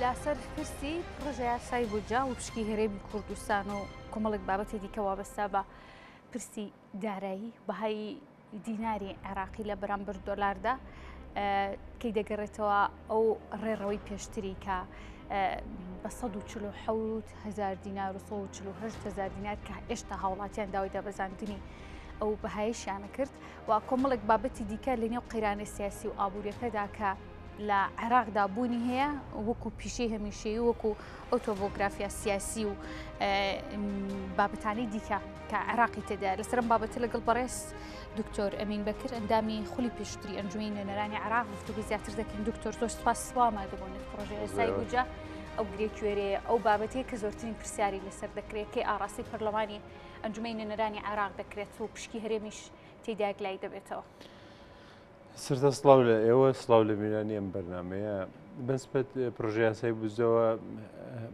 لاسەر پرسی پڕۆژە یاسای بودجە و پشکی هەرێمی کوردستان و کۆمەڵێک بابەتی دیکە وابەستا بە پرسی دارایی بەهای دیناری عێراقی لە بەرامبەر دۆلاردا کەی دەگەڕێتەوە ئەو ڕێڕەوەی پێشتری کە بە 147,000 دینار و 148,000 دینار کە هێشتا هاوڵاتیان داوای دابەزاندنی ئەو بەهایشیانە کرد و کۆمەڵێک بابەتی دیکە لە نێو قەیرانە سیاسی و ئابوووریەکەدا کە لە عێراقدا بوونی هەیە وەکو پیشەی هەمیشەیی وەکو ئۆتۆبۆگرافیا سیاسی و بابەتانی دیکە کە عێراقی تێدا لەسەرم بابەتە لەگەڵ بەڕێز دکتۆر ئەمین بەکر ئەندامی خولی پێشتری ئەنجومەی نوێنەرانی عێراق گفتوگوی زیاتر دەکەین. دکتۆر زۆر سوپاس ئامادەبوون پڕۆژەی یاسای بودجە ئەو گرێکوێرەیە ئەو بابەتەیە کە زۆرترین پرسیاری لەسەر دەکرێت کەی ئاڕاستی پەرلەمانی ئەنجومەی نوێنەرانی عێراق دەکرێت و پشکی هەرێمیش تێدا گلای دەبێتەوە. سرتە سڵاو لە ئێوە سڵاو لە میرانی ئەم بەرنامەیە بەنسبەت پڕۆژە یاسای بودجەوە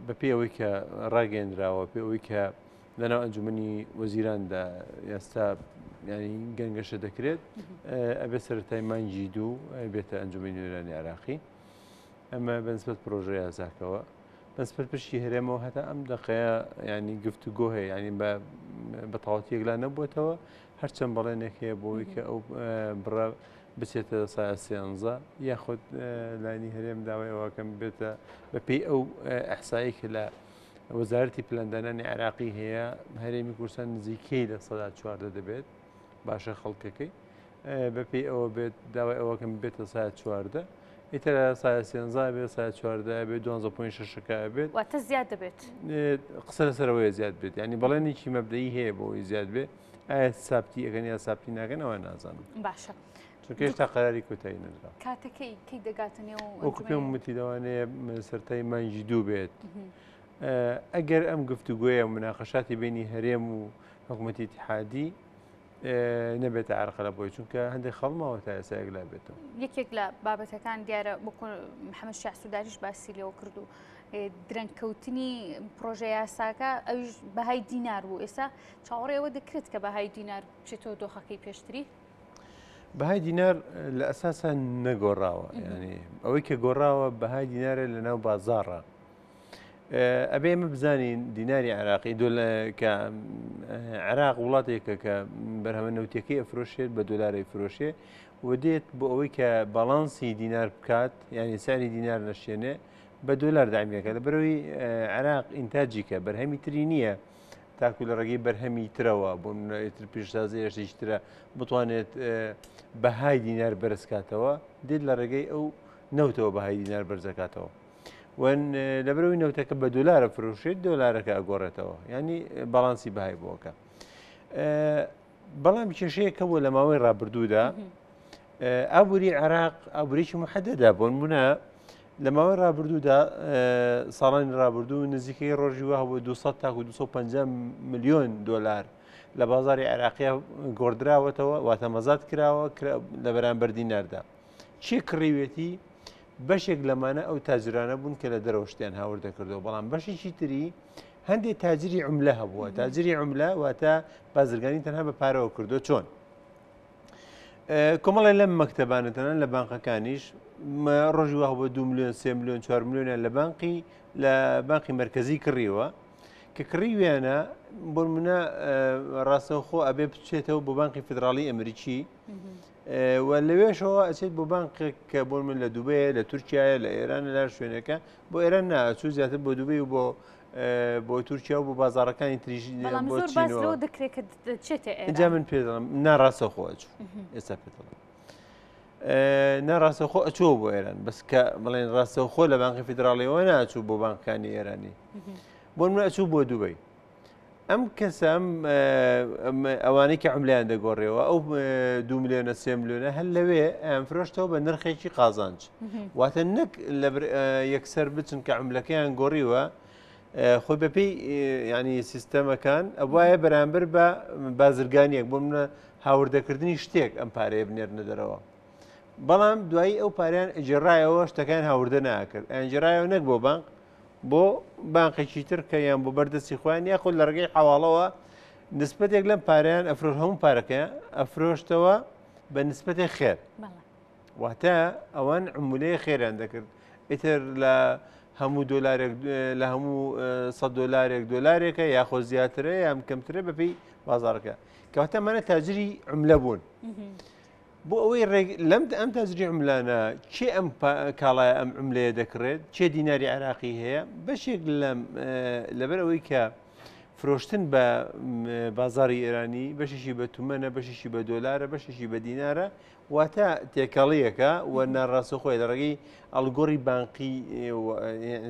بەپێی ئەوەی کە ڕاگەیەندراوە پێ ئەوەی کە لەناو ئەنجومەنی وەزیراندا ئێستا ینی گەنگەشە دەکرێت ئەبێ سەرەتای مانگی دوو بێتە ئەنجومەنی نوێنەرانی عێراقی ئەمە بەنسبەت پڕۆژە یاساکەوە بەنسبەت پشتی هەرێمەوە هەتا ئەم دەقەیە ینی گفتوگۆ هەیە ینی بە تەواوەتیەکلا نەبووەتەوە هەرچەند بەڵێنێک هەیە بۆەوەی کە ئەو بڕە بچێتە سایە سێنزە یاخود لانی هەرێم داوای ئەوەکەم بێتە بەپێی ئەو ئەحسایی کە لە وەزارەتی پلاندانانی عێراقی هەیە هەرێمی کوردستان نزیکەی لە 14 دەبێت باشە خەڵکەکەی بەپێی ئەوە بێت داوای ئەوەکەم بێتە سایە 14 ئیتر سایە سێنزە بێت سایە 14 بێت 12.6 بێت واتە زیاد دەبێت قسە لەسەرەوەی زیاد بێت ینی بەڵێنێکی مەبدەیی هەیە بۆەوەی زیاد بێت ئایا سابتی ئەگەن یا سابتی ناکەن ئەوە نازانم باشە چونکەشتا قەراری کۆتایی نەدرا کاتەکەی کەی دەگاتە نێو وەکو پێم وتی لەوانەیە سەرەتای مانگی دوو بێت ئەگەر ئەم گفتوگوۆیە مناقەشاتی بینی هەرێم و حکوومەتی اتحادی نەبێتە عرقە لە بۆی چونکە هەندێک خەڵمەوە تا ئێستا لا بێتەوە یەکێک لە بابەتەکان دیارە بۆ محەممەد شاع سووداریش باسی لێەوە کرد و درەنگکەوتنی پڕۆژە یاساکە ئەوش بەهای دینار بوو ئێستا چاوەڕێەوە دەکرێت کە بەهای دینار بچێتەوە دۆخەکەی پێشتری بەهای دینار لە ئەساسا نەگۆڕاوە ینی ئەوەی کە گۆڕاوە بەهای دینارە لە ناو بازاڕە ئەبێ ئمە بزانین دیناری عێراقی کە عێراق وڵاتێکە کە بەرهەمە نەوتەکەی ئەفرۆشێت بە دۆلاری فرۆشێ و دێت بۆ ئەوەی کە باڵانسی دینار بکات ینی ساری دینار نەشێنێ بە دۆلار دامیەکە لە بەرەوەی عێراق ئینتاجی کە بەرهەمی تری نییە تاکو لە ڕێگەی بەرهەمی ترەوە بۆ تر پیشتازی هێشترە بتوانێت بەهای دینار بەرزکاتەوە دێت لە ڕێگەی ئەو نەوتەوە بەهای دینار بەرزەکاتەوە وەن لە بەرەوەی نەوتەکە بە دۆلارە فرۆشێت دۆلارەکە ئەگۆڕێتەوە ینی باڵانسی بەهای بۆکە بەڵام کێشەیەکە بۆ لە ماوەی ڕابردوودا ئابووری عێراق ئابووریکی محەدەدا بۆن بوونە لە ماوەی ڕابردوودا ساڵانی ڕابردوو نزیکەی ڕۆژی وە بۆ 200 تاکو 250 ملیۆن دۆلار لە بازاری عێراقیە گۆڕدراوەتەوە واتە مەزاد کراوە لە بەرامبەر دیناردا چی کڕیوێتی بەشێک لەمانە ئەو تاجرانە بوون کە لە دەرەوە شتیان هاوردەکردەوە بەڵام بەشێکی تری هەندێک تاجری عملە هەبووە تاجری عملە واتە بازرگانی تەنها بە پارەوە کردو چۆن کۆمەڵی لەم مەکتەبانەتەنە لە بانقەکانیش ڕۆژی وە بە 2 ملیۆن 3 ملیۆن 4 ملیۆنیان لە بانقی مرکزی کڕیوە کە کڕیویانە بۆ منە ڕاستەوخۆ ئەبێ بچێتەوە بۆ بانقی فدراڵی ئەمریکی و لەوێشەوە ئەچێت بۆ بانقێک کە بۆ من لە دووبەیە لە تورکایە لە ئێران لە شوێنەکە بۆ ئێران ناچوو زیاتر بۆ دووبەی و بۆ تورکیا و بۆ بازارەکانی تریژی بۆ چینەوە دەکرێت کە چێتە اینجا من پێ دەڵم ناڕاستەخۆ ئەچوو ئێستا پێ دەڵم ناڕاستەخۆ ئەچووە بۆ ئێران بەس کە بڵێن ڕاستەوخۆ لە بانقی فیدراڵیەوە ناچوو بۆ بانکەکانی ئێرانی بۆ من ئەچوو بۆ دووبەی ئەم کەسە ئەوانەی کە عملیان دەگۆڕێەوە ئەو 2 ملیۆنە 3 ملیۆنە هەر لەوێ ئەم فرۆشتەوە بە نرخێکی قازانج واتە نەک لە یەکسەر بچن کە عملەکەیان گۆڕیوە خۆی بەپێی ینی سیستەمەکان ئەوایە بەرامبەر بە بازرگانیەک بۆ منە هاوردەکردنی شتێک ئەم پارەیە بنێرنە دەرەوە بەڵام دوایی ئەو پاریان ئەجێڕایەوە شتەکان هاوردە ناکرد ئەنجێڕایەوە نەک بۆ بانک بۆ بانقێکی تر کە یان بۆ بەردەستی خۆیان یاخود لە ڕێگەی حواڵەوە نسبەتێک لەم پاریان ئەفرۆش هەموو پارەکە ئەفرۆشتەوە بە نسبەتێک خێر واتە ئەوان عمولەیە خێران دەکرد ئیتر لە هەموو دۆلارێک لە هەموو 100 دۆلارێک دۆلارێکە یاخۆ زیاترە یان کەمترە بەپێی بازارەکە کەواتەمانە تاجری عملە بوون بۆ ئەوەی لەم ئەم تاجری عملانە چێ ئەم کاڵایە ئەم عملەیە دەکڕێت چێ دیناری عراقی هەیە بەشێک لەبەر ئەوەی کە فرۆشتن بە بازاری ئێرانی بەشیشی بە تومەنە بەشیشی بە دۆلارە بەشیشی بە دینارە واتە تێکەڵیەکە و ناڕاستەخۆی لە ڕێگەی ئەلگۆڕی بانقی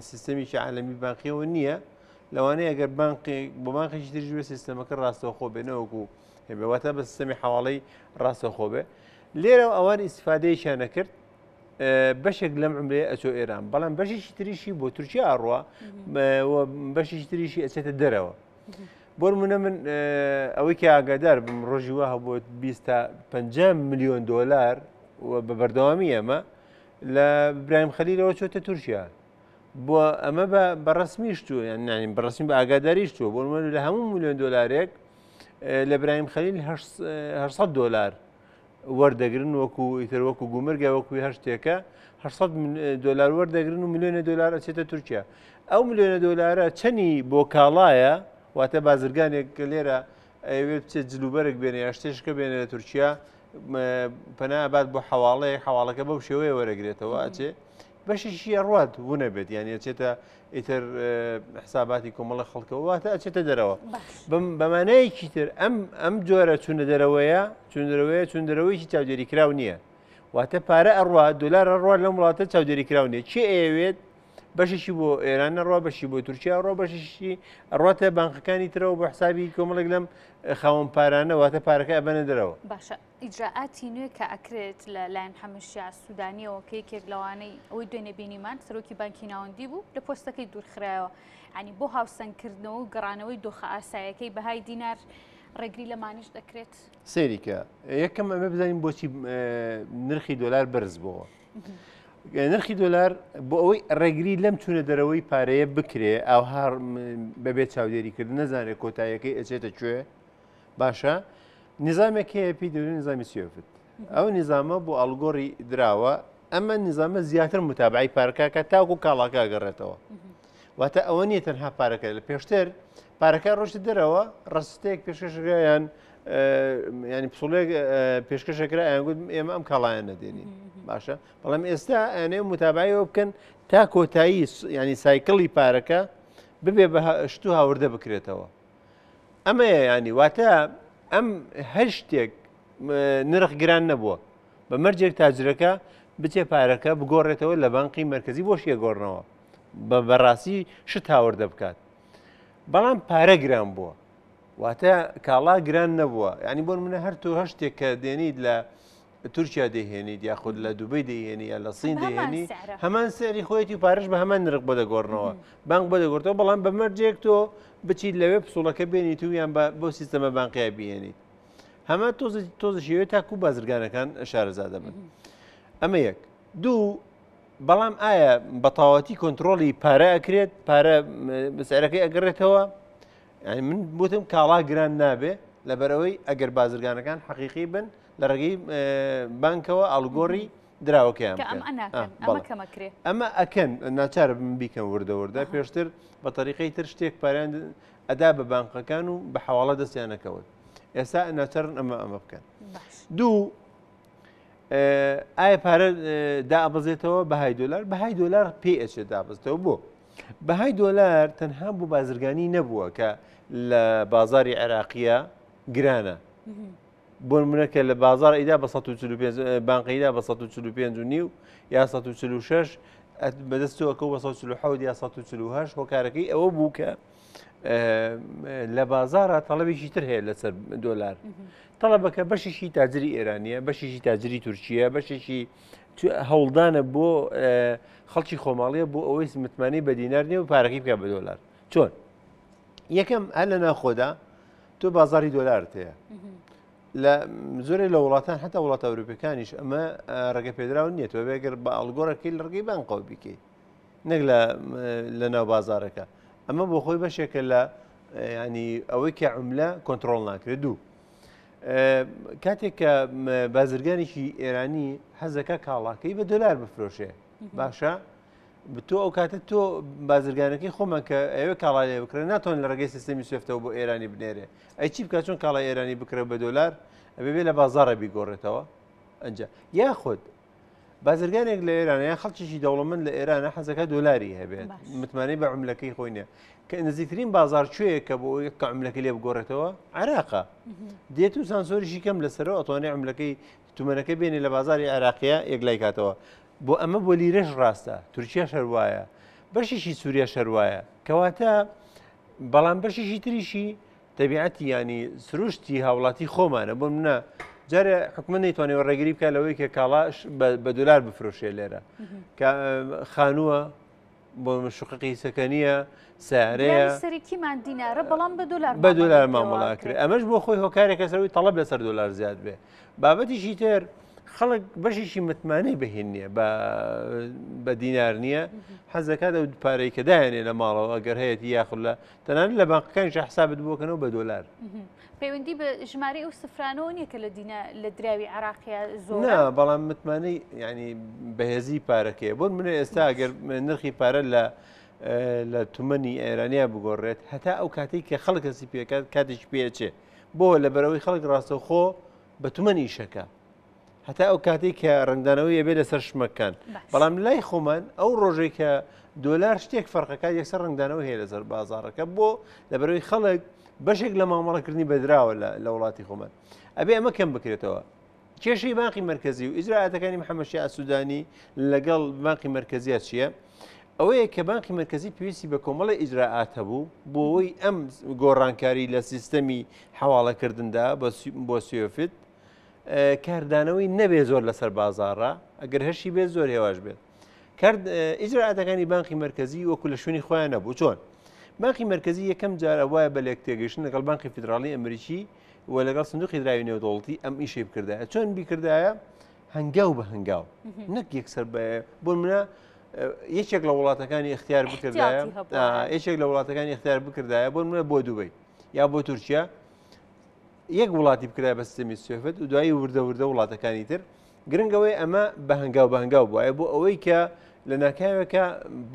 سیستەمیشی عالەمی بانقیەوە نییە لەوانەیە ئەگەر بۆ بانقێکی ترژ بێ سیستەمەکە ڕاستەوخۆ بێنەوەکو هێبێواتە بە سیستەمی حواڵەی ڕاستەخۆ بێ لێرە ئەوان ئیسفادەیەشیان نەکرد بەشێک لەم عملەیە ئەچۆ ئێران بەڵام بەشیشی تریشی بۆ تورکیا ئەڕوە بەشیشی تریشی ئەچێتە دەرەوە بۆ نمونە من ئەوەی کە ئاگادار بم ڕۆژی وە هەبووە 20 تا 50 میلیۆن دۆلار بە بەردەوامی ئەمە لە برایم خەلیلەوە چۆتە تورکیا بۆ ئەمە بەڕسمیشتووە یانی بەڕسمی بە ئاگاداریشتووە بۆ نمونە لە هەموو میلیۆن دۆلارێک لە برایم خەلیل 800 دۆلار وەردەگرن وەکو ئیتر وەکو گومرگە وەکوی هەر شتێکە 800 دۆلار وەردەگرن و میلیۆنە دۆلار ئەچێتە تورکیا ئەو میلیۆنە دۆلارە چەنی بۆ کاڵایە واتە بازرگانێک کە لێرە ئەوێت بچێت جلوبەرێک بێنێ یا شتێشکە بێنێ لە تورکیا پەنابات بۆ حواڵەکە بەو شێوەیە وەرەگرێتەوە ئەچێ بەشیشی ڕوات بوونە بێت یانی ئەچێتە ئیتر حساباتی کۆمەڵە خەڵکەوە واتە ئەچێتە دەرەوە بەمانەیەکی تر ئەم جۆرە چونە دەرەوەیە چون دەرەوەیکی چاودێریکراو نییە واتە پارە ئەڕوا دۆلار ئەڕوا لەم وڵاتە چاودێریکراو نیە چێ ئەوێت بەشیشی بۆ ئێران ڕوا بەشی بۆ تورکیا ڕۆ بەشیشی ڕاتە بانقەکانی ترەوە بۆ حسابی کۆمەڵێک لەم خاوەن پارانە واتە پارەکە ئەبەنە دەرەوە باشە ئیجراعاتی نوێ کە ئەکرێت لە لایەن حەمەشیا سوودانیەوە کە یەکێک لەوانەی ئەوەی دوێنێ بینیمان سەرۆکی بانکی ناوەندی بوو لە پۆستەکەی دوورخرایەوە ینی بۆ هاوسەنگکردنەوە و گەڕانەوەی دۆخە ئاسایەکەی بەهای دینار ڕێگری لەمانیش دەکرێت سێریکە یەکەم ئەمە بزانین بۆچی نرخی دۆلار بەرز بووە نرخی دۆلار بۆ ئەوەی ڕێگری لەم چوونە دەرەوەی پارەیە بکرێ ئەو هەر بەبێت چاودێریکرد نەزانێت کۆتاییەکەی ئەچێتە کوێ باشە نظامێک هەیە پێی دەوێت نظامی سوێفت ئەو نظامە بۆ ئەلگۆڕی دراوە ئەمە نظامە زیاتر متابعی پارەکە تاوکو کاڵاکە گەڕێتەوە واتە ئەوە نیە تەنها پارەکە لە پێشتر پارەکە ڕۆژتە دەرەوە ڕستەیەک پێشکەشەکەیان ینی پسڵێک پێشکەشەکرا ئەیانگوت ئێمە ئەم کاڵایان نەدێنین باشە بەڵام ئێستا ئەنێ متابعیەوە بکەن تا کۆتایی ینی سایکڵی پارەکە ببێ بە شت و هاوردە بکرێتەوە ئەمەیە ینی واتە ئەم هەر شتێک نرخ گران نەبووە بە مەرجێک تاجرەکە بچێ پارەکە بگۆڕێتەوە لە بانقی مرکزی بۆ شیێگۆڕنەوە بە بەڕاستی شت هاوردە بکات بەڵام پارە گران بووە واتە کاڵا گران نەبووە ینی بۆ منە هەر تۆ هەر شتێک کە دێنیت لە تورکیا دەهێنیت یاخود لە دوبەی دەهێنی یا لە سین دەهێنی هەمان سەری خۆیەتی پارەش بە هەمان نرخ بۆ دەگۆڕنەوە بانک بۆ دەگۆڕێتەوە بەڵام بە مەرجێک تۆ بچیت لەوێ پسوڵەکە بێنیت و یان بۆ سیستەمە بانقیای بهێنیت هەمە تۆزشەوێت تاکو بازرگانەکان شارەزادە بن ئەمە یەک دوو بەڵام ئایا بەتەواوەتی کۆنتترۆلی پارە ئەکرێت پارە بەسعرەکەی ئەگەڕێتەوە ینی من بوتم کاڵا گران نابێ لەبەرەوەی ئەگەر بازرگانەکان حەقیقی بن لە ڕێگەی بانکەوە ئەڵگۆڕی دراوەکەیان ئەمە ئەکەن ناچارە من بیکەم وردەوردە پێشتر بە تەریقەی تر شتێک پاریان ئەدا بە بانقەکان و بە حواڵە دەستیانەکەوت ئێستا ناچارن ئەمە بکەن دوو ئایا پارە دابەزێتەوە بەهای دۆلار بەهای دۆلار پێ ئەچێت دابەزێتەوە بۆ بەهای دۆلار تەنها بۆ بازرگانی نەبووە کە لە بازاری عێراقیە گرانە بۆ نمونەکە لە بازار ئیدا بە 145 بانقیدا بە 145.5 یا 146 بەدەستەوەکە بە 147 یا 148 هۆکارەکەی ئەوە بوو کە لە بازارە تەڵەبێکی تر هەیە لەسەر دۆلار تەڵەبەکە بەشیشی تاجری ئێرانیە بەشیشی تاجری تورکیە بەشێکی هەوڵدانە بۆ خەڵکی خۆماڵیە بۆ ئەوەی متمانی بە دینار نیە و پارەکەی بکە بە دۆلار چۆن یەکەم هەر لە ناخۆدا تۆ بازاری دۆلارت هەیە لە زۆرێ لە وڵاتان حتا وڵاتە ئەوروپیەکانیش ئەمە ڕێگە پێدراون نیە تۆ بێگەر بە ئەڵگۆڕەکەی لە ڕێگەی بانقەوە بیکەیت نەک لە ناو بازارەکە ئەمە بۆ خۆی بەشێکە لە ینی ئەوەی کە عملە کۆنتترۆل ناکرێت دوو کاتێک کە بازرگانێکی ئێرانی حەزەکە کاڵاکەی بە دۆلار بفرۆشێ باشە تۆ ئەو کاتە تۆ بازرگانەکەی خۆمان کە ئەوێ کاڵای لێ بکرێن ناتوان لە ڕێگەی سیستەمی سوێفتەوە بۆ ئێرانی بنێرێ ئەی چی بکات چۆن کاڵای ئێرانی بکرێت بە دۆلار ئەبێ بێ لە بازاڕە بیگۆڕێتەوە ئەنجا یاخود بازرگانێک لە ئێران یان خەڵکیشی دەوڵەمەند لە ئێرانە حەزەکە دۆلاری هەبێت متمانەی بە عملەکەی خۆی نییە کە نزیکترین بازار کوێیە کە بۆ کە عملەکە لێ بگۆڕێتەوە عێراقە دێت و سانسۆریشی کەم لەسەرەوە ئەتوانێت عملەکەی تومەنەکە بێنێ لە بازاری عێراقیە یەکلای کاتەوە بۆ ئەمە بۆ لیرەش ڕاستە تورکیا شەروایە بەشیشی سووریا شەروایە کەواتە بەڵام بەشیشی تریشی تەبیعەتی ینی سروشتی هاوڵاتی خۆمانە بۆ منە جارێ حکومت نەیتوانێت ڕێگیری بکە لەوەی کە کاڵاش بە دولار بفرۆشێ لێرە خانووە بۆ شققی سەکەنیە سارەیە سەرکیمان دینارە بەڵام بە دولار مامەڵاکرێت ئەمەش بۆ خۆی هۆکارێکە سەروی تەڵەب لەسەر دلار زیاد بێ بابەتیشی تر خەڵک بەشیشی متمانەی بەهێن نییە بە دینار نییە حەزەکات ئەو پارەی کە دایانێ لە ماڵەوە ئەگەر هەیەی یاخود لە تەنانەت لە بانقەکانیش حسابت بۆکەنەوە بە دۆلار پەیوەندی بە ژمارەی ئەو سفرانەوە نییە کە لە دراوی عراقیە زۆر نا بەڵام متمانەی ینی بەهێزی پارەکەیە بۆ منە ئێستا ئەگەر نرخی پارە لە تومەنی ئێرانیا بگۆڕێت هەتا ئەو کاتێک کە خەڵک کەسی پێکات کاتێک پێچێ بۆ لە بەرەوەی خەڵک ڕاستەوخۆ بە تومەنی شەکە هەتا ئەو کاتێک کە ڕنگدانەوەی ئەبێ لەسەر شمەکان بەڵام لای خۆمان ئەو ڕۆژێک کە دۆلار شتێک فەرقەکە یەکسەر ڕنگدانەوە هەیە لەسەر بازارەکە بۆ لە بەرەوەی خەڵک بەشێک لە مامەڵەکردنی بەدراوە لە وڵاتی خۆمان ئەبێ ئەمە کەم بکرێتەوە کێشەی بانقی مرکزی و ئیجراعاتەکانی محەممەد شیع سوودانی لەگەڵ بانقی مرکزیە چییە؟ ئەوەیە کە بانقی مرکزی پێویستی بە کۆمەڵی ئیجراعات هەبوو بۆەوەی ئەم گۆڕانکاری لە سیستەمی حواڵەکردندا بۆ سوێفت کاردانەوەی نەبێ زۆر لەسەر بازاڕە ئەگەر هەرشی بێت زۆر هێواش بێت ئیجراعاتەکانی بانقی مرکزی وەکو لە شوێنی خۆیان نەبوو چۆن بانقی مرکزی یەکەم جارە وایە بە لێک تێگەشتن لەگەڵ بانقی فیدراڵی ئەمریکی و لەگەڵ سندوقی دراوی نێودوڵەتی ئەم ئیشەی بکردایە چۆن بیکردایە هەنگاو بە هەنگاو نەک یەکسەر بۆ منە یەکێک لە وڵاتەکانی اختیار بکردایە یەکێک لە وڵاتەکانی اختیار بکردایە بۆ منە بۆ دووبەی یا بۆ تورکیا یەک وڵاتی بکرای بە سیستەمی سوێفت و دوایی وردە وڵاتەکانی تر گرنگەوەی ئەمە بە هەنگاو بووایە بۆ ئەوەی کە لە ناکاوێکە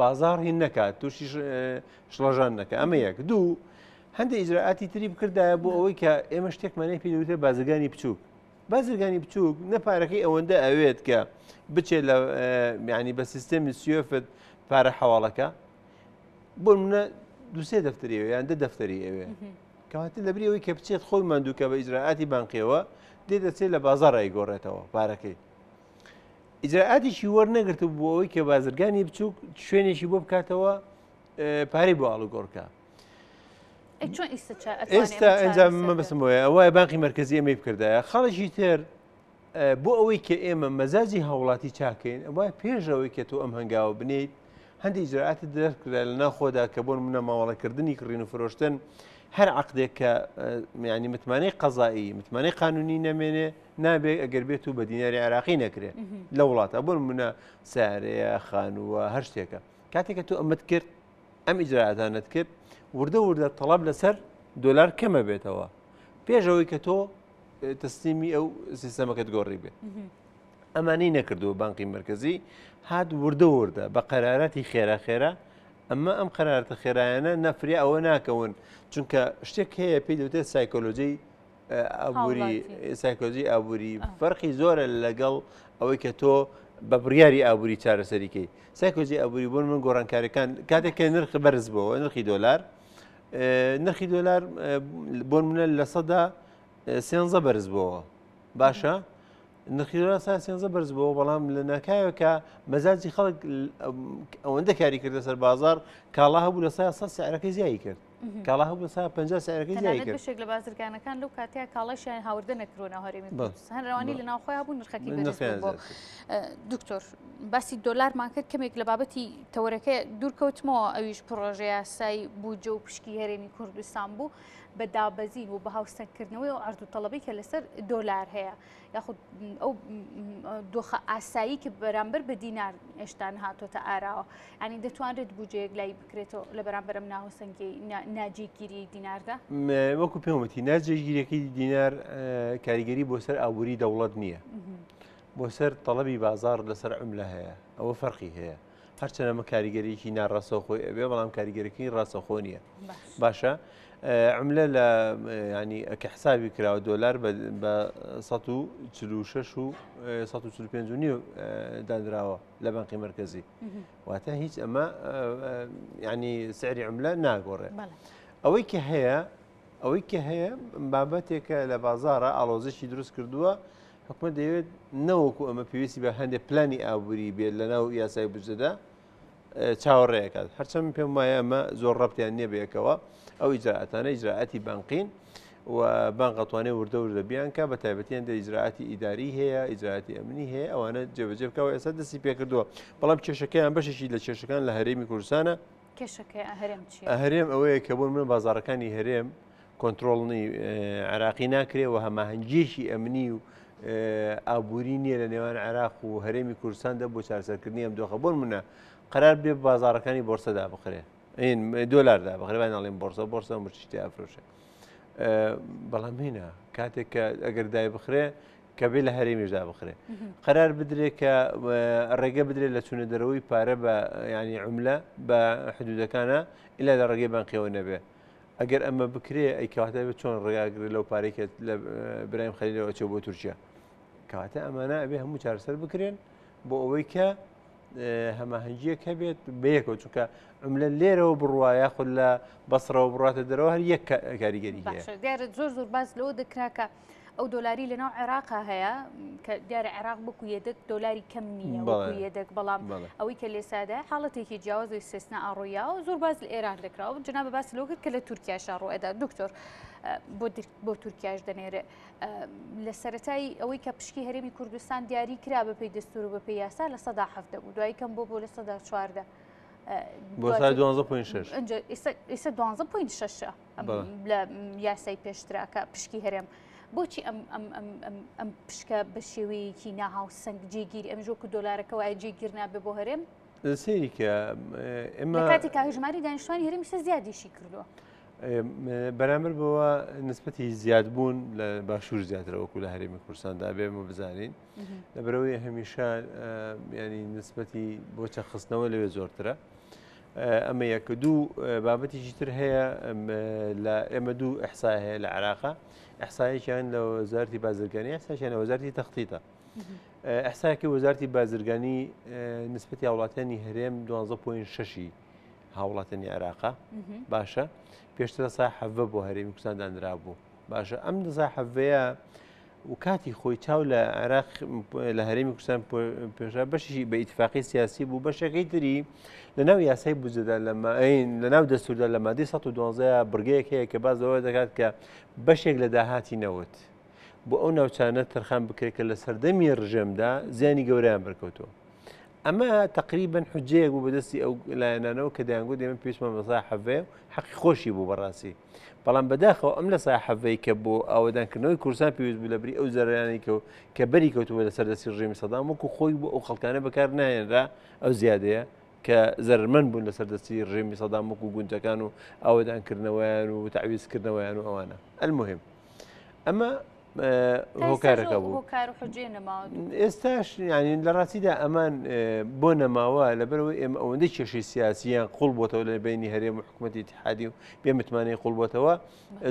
بازار هین نکات تووشی شڵەژان نەکە ئەمە یەک دوو هەندێک ئیجراعاتی تری بکردایە بۆ ئەوەی کە ئێمە شتێکمانەی پێوتر بازرگانی بچووک بازرگانی بچووک نەپارەکەی ئەوەندە ئەوێت کە بچێت لە ینی بە سیستەمی سوێفت پارە حواڵەکە بۆ منە دوسێ دەفتەری ئەوێ یان دە دەفتەری ئەوێ کەواتە لەبریەوەی کە بچێت خۆی ماندووکە بە ئیجراعاتی بانقیەوە دێدەچێت لە بازاڕی گۆڕێتەوە پارەکەی ئیجراعاتیشی وەرنەگرتو بۆ ئەوەی کە بازرگانی بچووک شوێنێکی بۆ بکاتەوە پارەی بۆ ئاڵوگۆڕکە ئێستا ئەنجام مەبەسم وایە ئەوە بانقی مرکزی ئەمەی بکردایە خەڵکی تر بۆ ئەوەی کە ئێمە مەزاجی هاوڵاتی چاکەین ئەوە پێشەوەی کە تۆ ئەم هەنگاوە بنیت هەندی ئیجراعاتی دەرکرا لە ناوخۆدا کە بۆن منە ماوەڵەکردنی کڕین و فرۆشتن هەر عقدێک کە ینی متمانەی قەزایی متمانەی قانونی نەمێنێ نابێ ئەگەر بێت و بە دیناری عراقی نەکرێت لە وڵاتە بۆن منە سارەیە خانووە هەر شتێکە کاتێککە تۆ ئەمەت کرد ئەم ئیجراعاتانت کرد وردە تەڵاب لەسەر دۆلار کەمە بێتەوە پێشەوەی کە تۆ تەسلیمی ئەو سیستەمەکەت گۆڕی بێت ئەمانەی نەکردووە بانقی مرکزی هات وردە بە قەراراتی خێرا ئەمە ئەم قەرارەتە خێرایانە نەفریا ئەوە ناکەون چونکە شتێک هەیە پێی دەوتێت سایکۆلۆژی ئابووری فەرقی زۆرە لەگەڵ ئەوەی کە تۆ بە بڕیاری ئابووری چارەسەریکەی سایکۆلۆژی ئابووری بۆن من گۆڕانکاریەکان کاتێک کە نرخ بەرز بووە نرخی دۆلار بۆن منە لە سەدا 13 بەرز بووە باشە نرخی دۆلار سا 13 بەرز بووە بەڵام لە ناکایەوە مەزاجی خەڵک ئەوەندە کاری کردە سەر بازار کاڵا هەبوو لە سا 100 سعرەکەی زیایی کرد کاڵا هەبوو لە سا 50 سعرەکەی زیایی کرد بەشێک لە بازرگانەکان لەو کاتەیە کاڵەشیان هاوردە نەکردوونە هەرێمی کوردستان هەروانی لە ناوخۆی هەبوو نرخەکەی بەرز بوو دکتۆر باسی دۆلارمان کرد کەمێک لە بابەتی تەورەکە دوورکەوتمەوە ئەویش پرۆژەیە یاسای بوجە و پشکی هەرێمی کوردستان بوو بە دابەزین و بە هاوسەنگکردنەوەی و عەرض و تەڵەبی کە لەسەر دۆلار هەیە یاخود ئەو دۆخە ئاسایی کە بەرامبەر بە دینار ئێشتا هاتۆتە ئاراوە ینی دەتوانرێت بوجەیەک لای بکرێتەوە لە بەرامبەر ئەم ناوسەنگی ناجێگیری دیناردا وەکو پێوەتی ناجێگیریەکەی دینار کاریگەری بۆ سەر ئابووری دەوڵەت نییە بۆ سەر تەڵەبی بازار لەسەر عملە هەیە ئەوە فەرقی هەیە هەرچەنەمە کاریگەریەکی ناڕاستەوخۆی ئەبێ بەڵام کاریگەریەکەی ڕاستەخۆ نییە باشە عملە لە ینی ئەکە حسابی کراوە دۆلار بە 146 و 145 دانراوە لە بانقی مرکزی واتە هیچ ئەمە ینی سعری عملە ناگۆڕێ ئەوەی کە هەیە بابەتێکە لە بازارە ئاڵۆزشی دروست کردووە حکومەت دەیەوێت نەوەکو ئەمە پێویستی بە هەندێک پلانی ئابووری بێت لە ناو یاسای بودجەدا چاوەڕێیەکات هەرچەند پێم وایە ئەمە زۆر ڕەبتیان نییە بەیەکەوە ئەو ئیجراعاتانە ئیجراعاتی بانقین و بانک ئەتوانێت وردە بیان کە بە تایبەتیان دە ئیجراعاتی ئیداری هەیە ئیجراعاتی ئەمنی هەیە ئەوانە جێبەجێ بکەوە ئێستا دەستی پێکردووە بەڵام کێشەکەیان بەشێکی لە کێشەکان لە هەرێمی کوردستانە هەرێم ئەوەیە کە بۆ من بازارەکانی هەرێم کۆنتترۆڵنی عراقی ناکرێت و هەماهەنگێشی ئەمنی و ئابووری نییە لە نێوان عراق و هەرێمی کوردستاندا بۆ چارەسەرکردنی ئەم دۆخە بۆن منە قەرار بێ بازارەکانی بۆرسەدا بخرێ دۆلاردا بخرێ ناڵێن بۆرسە مرشتی ئافرۆشە بەڵام هێنا کاتێک کە ئەگەر دای بخرێ کە بێ لە هەرێمیشدا بخرێ قەرار بدرێت کە ڕێگە بدرێت لە چوونە دەرەوەی پارە بە ینی عملە بە حدودەکانە ئیلا لە ڕێگەی بانقیەوە نەبێ ئەگەر ئەمە بکرێ ئەیکەواتە بێت چۆن ڕێگاگرێت لەو پارێکە لە برایم خەلیلەوە چێ بۆ تورکیا کەواتە ئەمانە ئەبێ هەموو چارەسەر بکرێن بۆ ئەوەی کە هەماهەنگیەک هەبێت بەیەکەوە چونکە عملە لێرەوە بڕوە یاخود لە بەسڕەوە بڕاتە دەرەوە هەر یەک کاریگەری هەیە دیارە زۆر باز لەوە دەکراکە ئەو دۆلاری لەناو عێراقا هەیە کە دیارە عێراق بکو یەدەک دۆلاری کەم نییە وەکو یەدەک بەڵام ئەوەی کە لێسادە حاڵەتێکی جیاوازی سێسنا ئاڕۆیا و زۆر باز لە ئێران دەکراوە جناب باس لەوە کرد کە لە تورکیاشا ڕۆئەدا دکتۆر بۆ تورکیاش دەنێرێ لە سەرەتای ئەوەی کە پشکی هەرێمی کوردستان دیاری کرا بەپێی دەستور و بەپێی یاسا لە 170 بوو دوایی کەم بۆ لە 114 بۆ 12.6 ئێستا 12.6 لە یاسای پێشتراکە پشکی هەرێم بۆچی ئەم پشکە بە شێوەیەکی ناهاو سنگ جێگیری ئەمژۆکو دۆلارەکەەوە ئای جێگیر نابێ بۆ هەرێم سێری کە ئێمە کاتی کاژماری دانیشتوانی هەرێمی سە زیادیشی کردووە بەرامبەر بەوە نسبەتی زیادبوون لە باشوور زیاترەوەکو لە هەرێمی کوردستاندا بێمە بزانین لەبەرەوەی هەمیشە ینی نسبەتی بۆ چەخستنەوە لەوێ زۆرترە ئەمە یەک دوو بابەتێکی تر هەیە لە ئێمە دوو ئەحسای هەیە لە عێراقا ئەحسایەکیان لە وەزارەتی بازرگانی ئەحسایان لە وەزارەتی تەختیتە ئەحسایەکی وەزارەتی بازرگانی نسبەتی هاوڵاتیانی هەرێم 12.6 هاوڵاتیانی عێراقا باشە پێشترە سا حەڤە بۆ هەرێمی کوردستان دانرا بوو باشە ئەم دەزا حەڤەیە و کاتی خۆی چاو لە عێراق لە هەرێمی کوردستان پێشا بەشی بە ئیتفاقی سیاسی بوو بەشەکەی تری لەناو یاسای بودجەدا لەناو دەستوردا لە مادەی 112 بڕگەیەک هەیە کە بازەوە دەکات کە بەشێک لە داهاتی نەوت بۆ ئەو ناوچانە تەرخان بکرێت کە لە سەردەمی ڕژێمدا زیانی گەورەیان بەرکەوتووە ئەمە تقریبا حجەیەک بوو بەدەستی ئەو لایەنانەوە کە دەیانگوت دێمە پێشمان بەسا حەڤەیە حەقی خۆشی بوو بەڕاستی بەڵام بەداخەوە ئەم لە سای حەڤەی کە بۆ ئاوەدانکردنەوەی کوردستان پێویست بوو لە بری ئەو زەرەیانی کە بەری کەوتووە لە سەردەستی ڕژێمی سەدام وەکو خۆی بۆ ئەو خەڵکانە بەکار نهێنرا ئەو زیادەیە کە زەرمەند بوون لە سەردەستی ڕژێمی سەدام وەکو گونجەکان و ئاوەدانکردنەوەیان و تعویزکردنەوەیان و ئەوانە ئەلموهم ئەمە هۆکارەکە بوو ئێستاش ینی لە ڕاستیدا ئەمان بۆ نەماوە لەبەرەوەی ئێمە ئەوەندەی کێشەی سیاسییان قوڵ بۆتەوە لە بینی هەرێم و حکوومەتی اتحادی و بێ متمانەی قوڵ بۆتەوە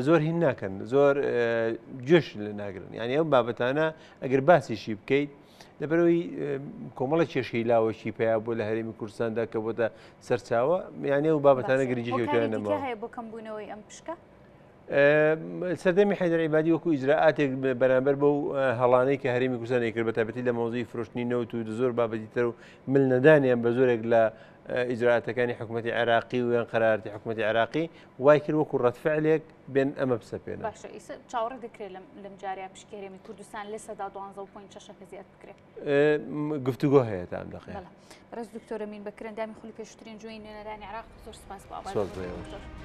زۆر هین ناکەن زۆر گوێش لە ناگرن یعنی ئەو بابەتانە ئەگەر باسیشی بکەیت لەبەرەوەی کۆمەڵە کێشەی لاوەشی پێیا بۆ لە هەرێمی کوردستاندا کە بۆتە سەرچاوە یعنی ئەو بابەتانە گرنگیکەوتویان نەماوە هەیە بۆ کەمبوونەوەی ئەم پشکە سەردەمی حەیدەر عیبادی وەکو ئیجراعاتێک بەرامبەر بەو هەڵانەی کە هەرێمی کوردستان کرد بە تایبەتی لە مەوزوعی فرۆشتنی نەوت و زۆر بابەتی تر و ملنەدانیان بە زۆرێک لە ئیجراعاتەکانی حکوومەتی عێراقی و یان قەرارەتی حکوومەتی عێراقی وای کرد وەکو ڕەتفعلێک بێن ئەمە بسەپێنن باشە ئیسا چاوەڕێ دەکرێت لەم جاریا پشکی هەرێمی کوردستان لە سەدا 12.6 زیاد بکرێت گفتوگۆ هەیە تا ئەم دەقەیە ڕێز دکتۆر ئەمین بەکرێندامی خولی پێشترین جوێی نوێنەرانی عێراق زۆر سپاس بۆ ئاوازتان